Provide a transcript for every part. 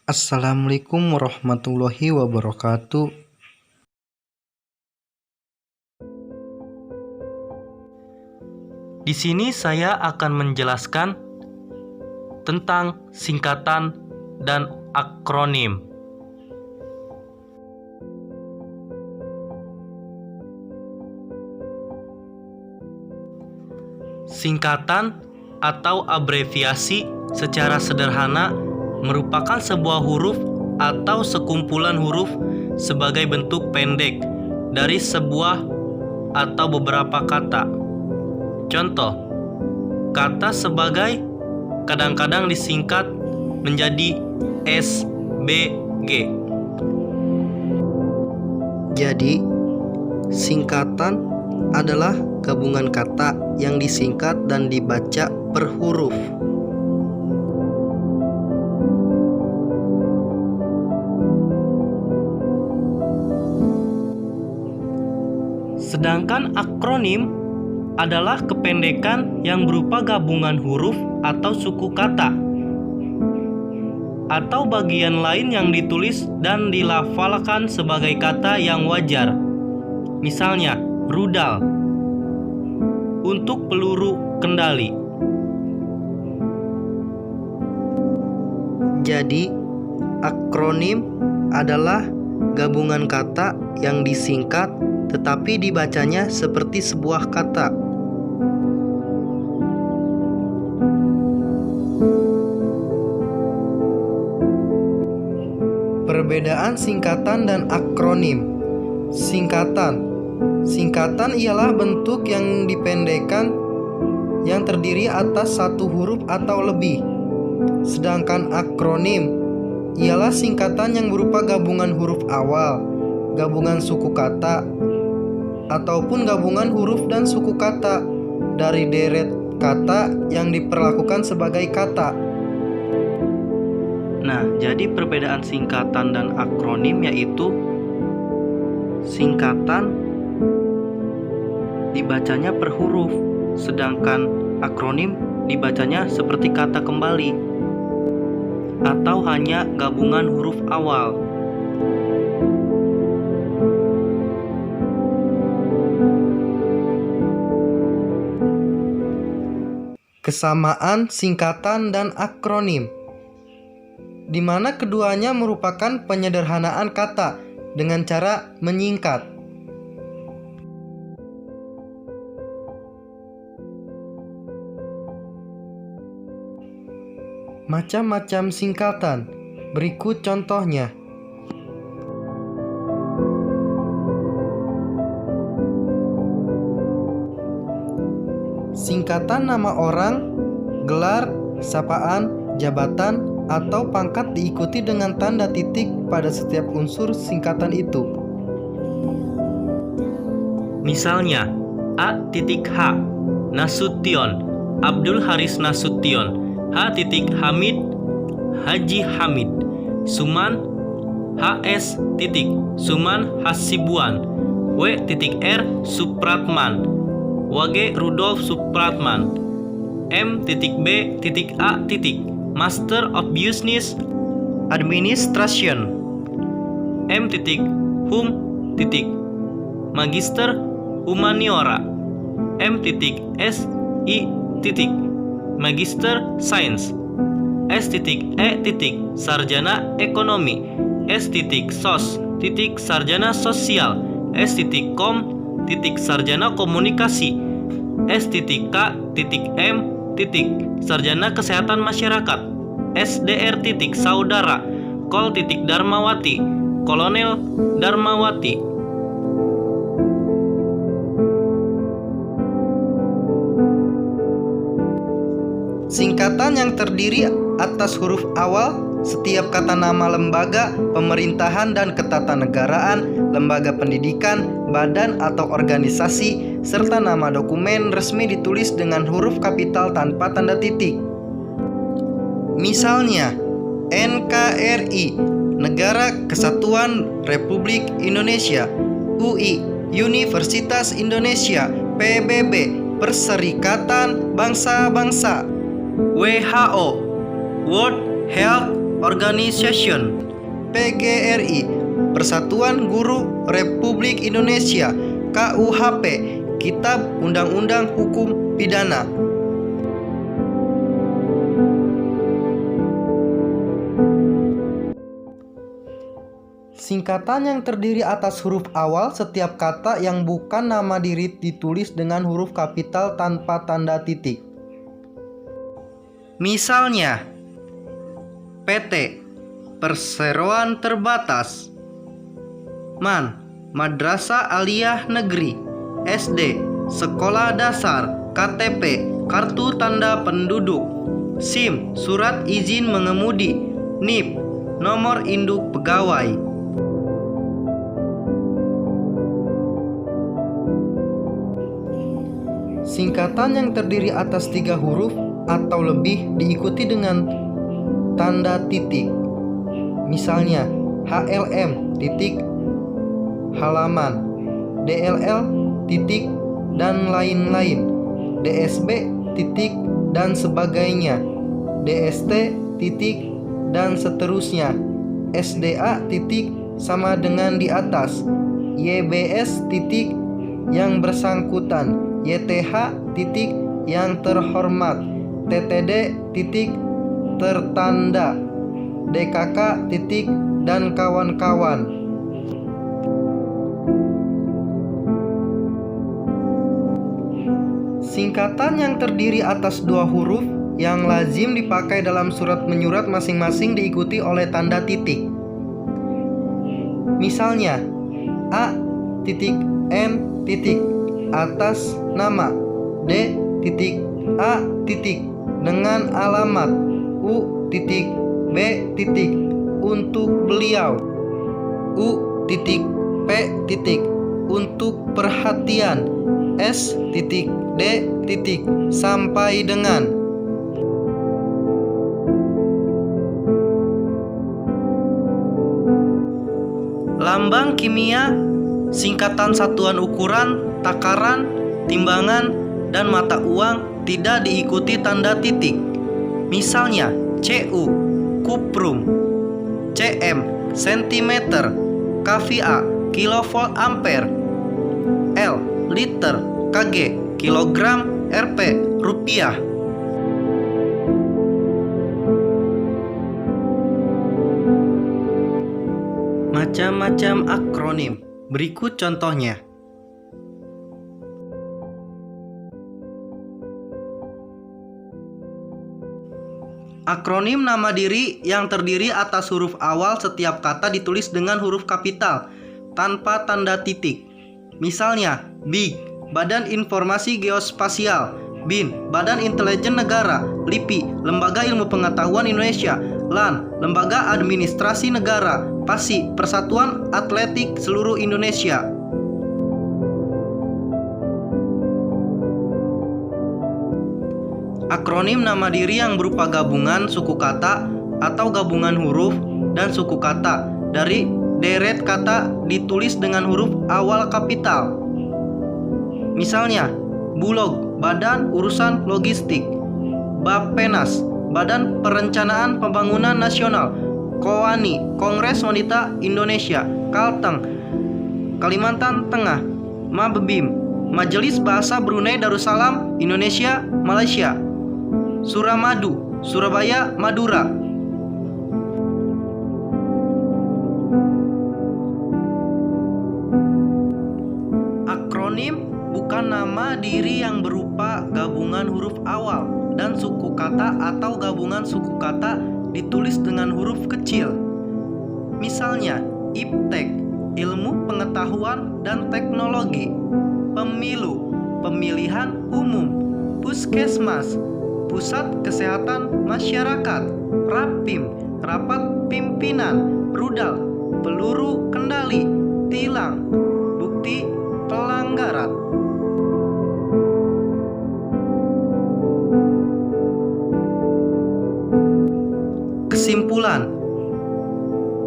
Assalamualaikum warahmatullahi wabarakatuh. Di sini saya akan menjelaskan tentang singkatan dan akronim. Singkatan atau abreviasi secara sederhana merupakan sebuah huruf atau sekumpulan huruf sebagai bentuk pendek dari sebuah atau beberapa kata. Contoh, kata sebagai kadang-kadang disingkat menjadi SBG. Jadi, singkatan adalah gabungan kata yang disingkat dan dibaca per huruf. Sedangkan akronim adalah kependekan yang berupa gabungan huruf atau suku kata atau bagian lain yang ditulis dan dilafalkan sebagai kata yang wajar. Misalnya, rudal untuk peluru kendali. Jadi, akronim adalah gabungan kata yang disingkat tetapi dibacanya seperti sebuah kata. Perbedaan singkatan dan akronim. Singkatan ialah bentuk yang dipendekkan yang terdiri atas satu huruf atau lebih. Sedangkan akronim ialah singkatan yang berupa gabungan huruf awal, gabungan suku kata, ataupun gabungan huruf dan suku kata dari deret kata yang diperlakukan sebagai kata. Nah, jadi perbedaan singkatan dan akronim yaitu singkatan dibacanya per huruf, sedangkan akronim dibacanya seperti kata kembali atau hanya gabungan huruf awal. Kesamaan singkatan dan akronim, di mana keduanya merupakan penyederhanaan kata dengan cara menyingkat. Macam-macam singkatan, berikut contohnya. Singkatan nama orang, gelar, sapaan, jabatan, atau pangkat diikuti dengan tanda titik pada setiap unsur singkatan itu. Misalnya, A.H. Nasution, Abdul Haris Nasution. H. Hamid, Haji Hamid. Suman, HS. Suman Hasibuan. W.R. Supratman. Wage Rudolf Supratman. M.B.A. Master of Business Administration. M.Hum. Magister Humaniora. M.Si. Magister Sains. S.E. Sarjana Ekonomi. S.Sos. Sarjana Sosial. S.Com. Sarjana Komunikasi. S.K.M. Sarjana Kesehatan Masyarakat. SDR. Saudara. Kol. Darmawati. Kolonel Darmawati. Singkatan yang terdiri atas huruf awal setiap kata nama lembaga, pemerintahan dan ketatanegaraan, lembaga pendidikan, badan atau organisasi, serta nama dokumen resmi ditulis dengan huruf kapital tanpa tanda titik. Misalnya, NKRI, Negara Kesatuan Republik Indonesia. UI, Universitas Indonesia. PBB, Perserikatan Bangsa-Bangsa. WHO, World Health Organization. PGRI, Persatuan Guru Republik Indonesia. KUHP, Kitab Undang-Undang Hukum Pidana. Singkatan yang terdiri atas huruf awal setiap kata yang bukan nama diri ditulis dengan huruf kapital tanpa tanda titik. Misalnya, PT, Perseroan Terbatas. MAN, Madrasah Aliyah Negeri. SD, Sekolah Dasar. KTP, Kartu Tanda Penduduk. SIM, Surat Izin Mengemudi. NIP, Nomor Induk Pegawai. Singkatan yang terdiri atas 3 huruf atau lebih diikuti dengan tanda titik. Misalnya, HLM titik halaman, DLL titik dan lain-lain, DSB titik dan sebagainya, DST titik dan seterusnya, SDA titik sama dengan di atas, YBS titik yang bersangkutan, YTH titik yang terhormat, TTD titik tertanda, DKK titik dan kawan-kawan. Singkatan yang terdiri atas 2 huruf yang lazim dipakai dalam surat menyurat masing-masing diikuti oleh tanda titik. Misalnya, A titik N titik atas nama, D titik A titik dengan alamat, U titik B titik untuk beliau, U titik P titik untuk perhatian, S titik D titik sampai dengan. Lambang kimia, singkatan satuan ukuran, takaran, timbangan, dan mata uang tidak diikuti tanda titik. Misalnya, Cu, kuprum, Cm, sentimeter, kVA, kilovolt ampere, L, liter, Kg, kilogram, Rp, rupiah. Macam-macam akronim. Berikut contohnya. Akronim nama diri yang terdiri atas huruf awal setiap kata ditulis dengan huruf kapital tanpa tanda titik. Misalnya, BIG, Badan Informasi Geospasial, BIN, Badan Intelijen Negara, LIPI, Lembaga Ilmu Pengetahuan Indonesia, LAN, Lembaga Administrasi Negara, PASI, Persatuan Atletik Seluruh Indonesia. Akronim nama diri yang berupa gabungan suku kata atau gabungan huruf dan suku kata dari deret kata ditulis dengan huruf awal kapital. Misalnya, Bulog, Badan Urusan Logistik, Bappenas, Badan Perencanaan Pembangunan Nasional, Kowani, Kongres Wanita Indonesia, Kalteng, Kalimantan Tengah, Mabebim, Majelis Bahasa Brunei Darussalam, Indonesia, Malaysia, Suramadu, Surabaya, Madura. Akronim bukan nama diri yang berupa gabungan huruf awal dan suku kata atau gabungan suku kata ditulis dengan huruf kecil. Misalnya, IPTEK, Ilmu Pengetahuan dan Teknologi, Pemilu, Pemilihan Umum, Puskesmas, Pusat Kesehatan Masyarakat, Rapim, Rapat Pimpinan, Rudal, Peluru Kendali, Tilang, Bukti Pelanggaran. Kesimpulan,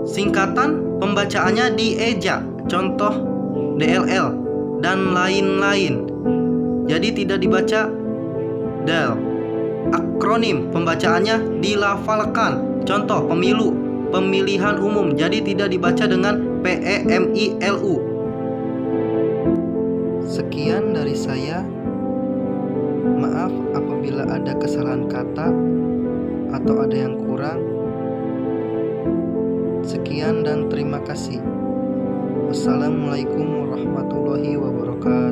singkatan pembacaannya diejak, contoh DLL dan lain-lain. Jadi tidak dibaca DEL. Akronim pembacaannya dilafalkan, Contoh pemilu, pemilihan umum, jadi tidak dibaca dengan PEMILU. Sekian dari saya. Maaf apabila ada kesalahan kata atau ada yang kurang. Sekian dan terima kasih. Wassalamualaikum warahmatullahi wabarakatuh.